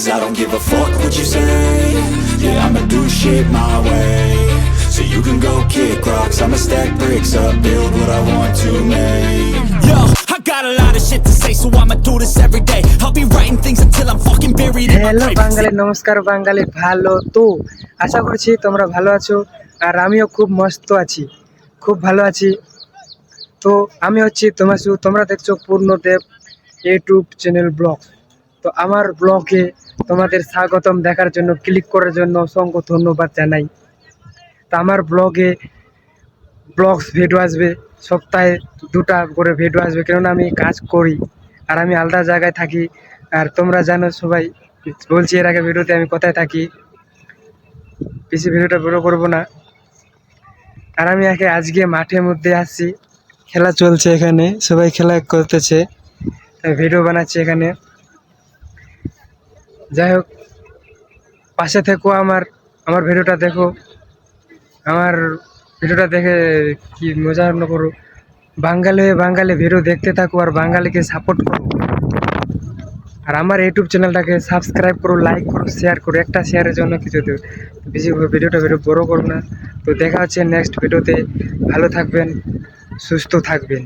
'cause I don't give a fuck what you say. Yeah, I'ma do shit my way. So you can go kick rocks, I'ma stack bricks up, build what I want to make. Yo, I got a lot of shit to say, so I'ma do this every day. I'll be writing things until I'm fucking buried in my hello grave. বাঙালি, নমস্কার বাঙালি। ভালো তো আশা করছি তোমরা ভালো আছো, আর আমিও খুব মস্ত আছি, খুব ভালো আছি। তো আমি হচ্ছি তোমরা দেখছো পূর্ণদেব ইউটিউব চ্যানেল ব্লগ। তো আমার ব্লগে তোমাদের স্বাগতম, দেখার জন্য, ক্লিক করার জন্য অসংখ্য ধন্যবাদ জানাই। তো আমার ব্লগস ভিডিও আসবে, সপ্তাহে 2টা করে ভিডিও আসবে, কেননা আমি কাজ করি আর আমি আলাদা জায়গায় থাকি। আর তোমরা জানো সবাই, বলছি এর আগে ভিডিওতে আমি কোথায় থাকি। বেশি ভিডিওটা বড় করবো না। আর আমি আজকে মাঠের মধ্যে আসছি, খেলা চলছে, এখানে সবাই খেলা করতেছে, ভিডিও বানাচ্ছি এখানে। যাই হোক, পাশে থেকো, আমার ভিডিওটা দেখো, আমার ভিডিওটা দেখে কি মজা করো। বাঙালি হয়ে বাঙালি ভিডিও দেখতে থাকো আর বাঙালিকে সাপোর্ট করো। আর আমার ইউটিউব চ্যানেলটাকে সাবস্ক্রাইব করো, লাইক করো, শেয়ার করো। একটা শেয়ারের জন্য কিছু বেশি ভিডিওটা বড় করো না। তো দেখা হচ্ছে নেক্সট ভিডিওতে। ভালো থাকবেন, সুস্থ থাকবেন।